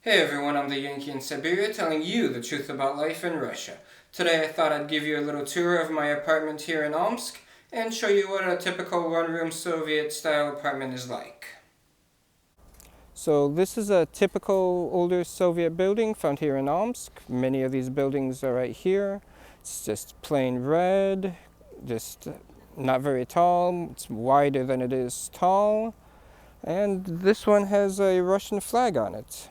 Hey everyone, I'm the Yankee in Siberia telling you the truth about life in Russia. Today I thought I'd give you a little tour of my apartment here in Omsk and show you what a typical one-room Soviet-style apartment is like. So this is a typical older Soviet building found here in Omsk. Many of these buildings are right here. It's just plain red, just not very tall. It's wider than it is tall. And this one has a Russian flag on it.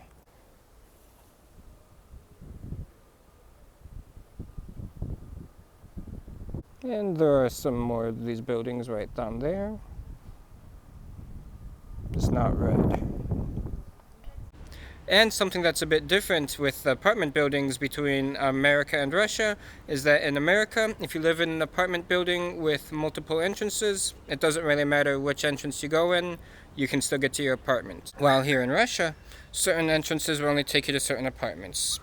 And there are some more of these buildings right down there. It's not red. And something that's a bit different with apartment buildings between America and Russia is that in America, if you live in an apartment building with multiple entrances, it doesn't really matter which entrance you go in, you can still get to your apartment. While here in Russia, certain entrances will only take you to certain apartments.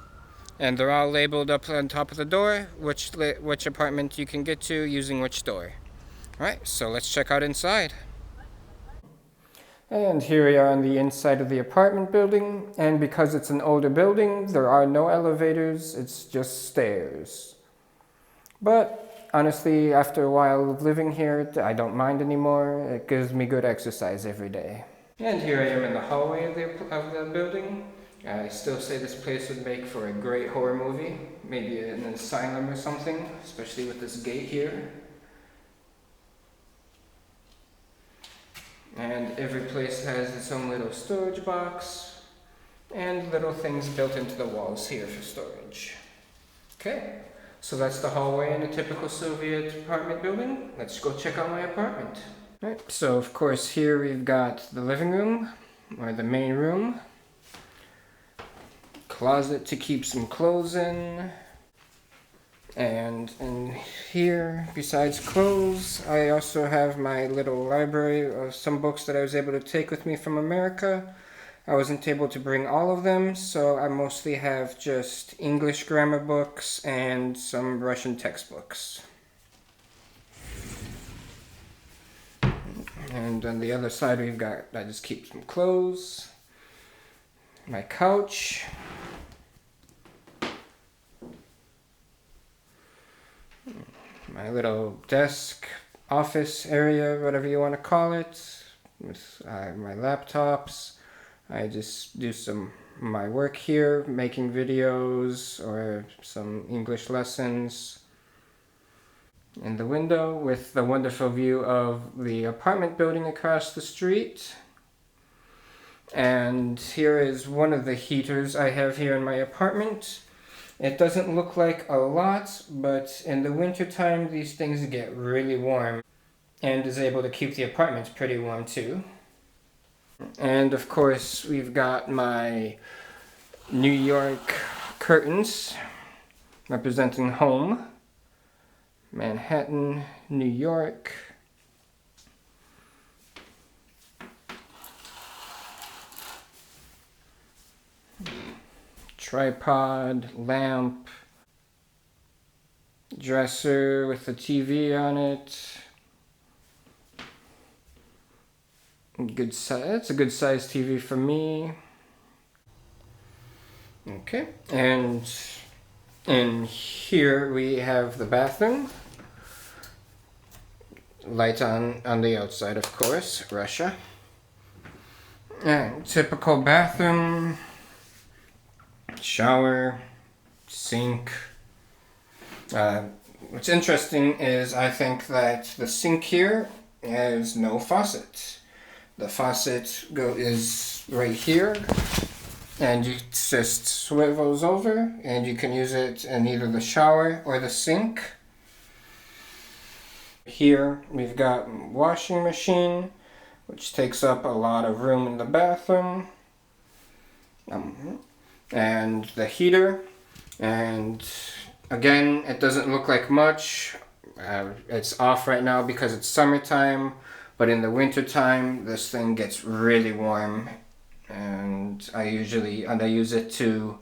And they're all labeled up on top of the door, which apartment you can get to using which door. Alright, so let's check out inside. And here we are on the inside of the apartment building, and because it's an older building, there are no elevators, it's just stairs. But honestly, after a while of living here, I don't mind anymore. It gives me good exercise every day. And here I am in the hallway of the building. I still say this place would make for a great horror movie, maybe an asylum or something, especially with this gate here. And every place has its own little storage box and little things built into the walls here for storage. Okay, so that's the hallway in a typical Soviet apartment building. Let's go check out my apartment. Right, so of course here we've got the living room, or the main room. Closet to keep some clothes in. And in here, besides clothes, I also have my little library of some books that I was able to take with me from America. I wasn't able to bring all of them, so I mostly have just English grammar books and some Russian textbooks. And on the other side we've got, I just keep some clothes, my couch, my little desk, office area, whatever you want to call it, with my laptops. I just do my work here, making videos or some English lessons. In the window with the wonderful view of the apartment building across the street. And here is one of the heaters I have here in my apartment. It doesn't look like a lot, but in the wintertime these things get really warm and is able to keep the apartment pretty warm too. And of course we've got my New York curtains representing home. Manhattan, New York. Tripod, lamp, dresser with the TV on it. Good size. It's a good size TV for me. Okay, and in here we have the bathroom. Light on the outside, of course, Russia. And typical bathroom. Shower, sink. What's interesting is I think that the sink here has no faucet. The faucet is right here, and it just swivels over, and you can use it in either the shower or the sink. Here we've got washing machine, which takes up a lot of room in the bathroom. And the heater, and again it doesn't look like much. It's off right now because it's summertime, but in the wintertime this thing gets really warm, and I use it to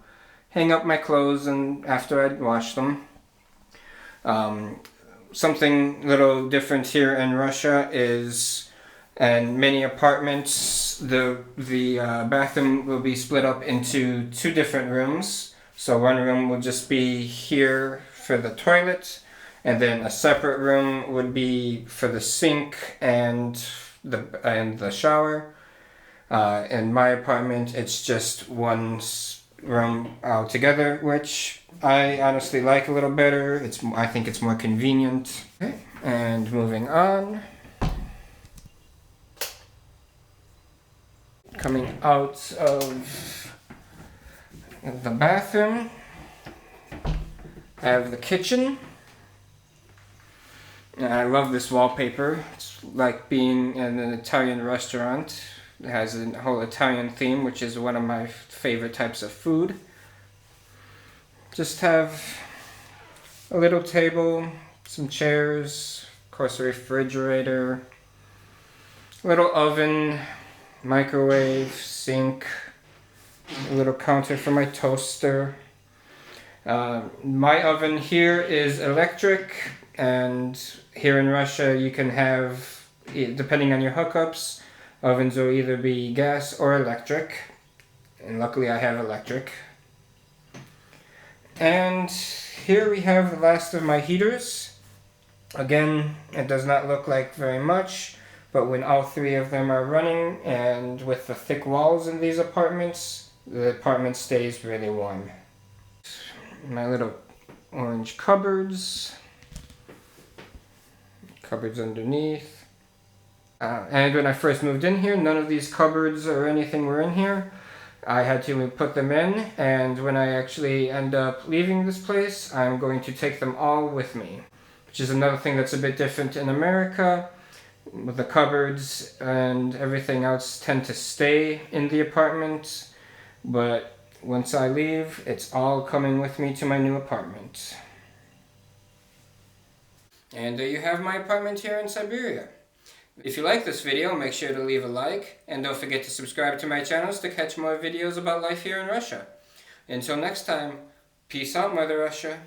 hang up my clothes and after I'd wash them. Something little different here in Russia is And many apartments, the bathroom will be split up into 2 different rooms. So one room will just be here for the toilet, and then a separate room would be for the sink and the shower. In my apartment, it's just one room altogether, which I honestly like a little better. I think it's more convenient. Okay. And moving on. Coming out of the bathroom, I have the kitchen. And I love this wallpaper. It's like being in an Italian restaurant. It has a whole Italian theme, which is one of my favorite types of food. Just have a little table, some chairs, of course a refrigerator, a little oven, microwave, sink, a little counter for my toaster. My oven here is electric, and here in Russia you can have, depending on your hookups, ovens will either be gas or electric, and luckily I have electric. And here we have the last of my heaters. Again, it does not look like very much, but when all 3 of them are running, and with the thick walls in these apartments, the apartment stays really warm. My little orange cupboards underneath. And when I first moved in here, none of these cupboards or anything were in here. I had to put them in, and when I actually end up leaving this place, I'm going to take them all with me, which is another thing that's a bit different in America. With the cupboards and everything else tend to stay in the apartment, but once I leave, it's all coming with me to my new apartment. And there you have my apartment here in Siberia. If you like this video, make sure to leave a like, and don't forget to subscribe to my channels to catch more videos about life here in Russia. Until next time, peace out, Mother Russia.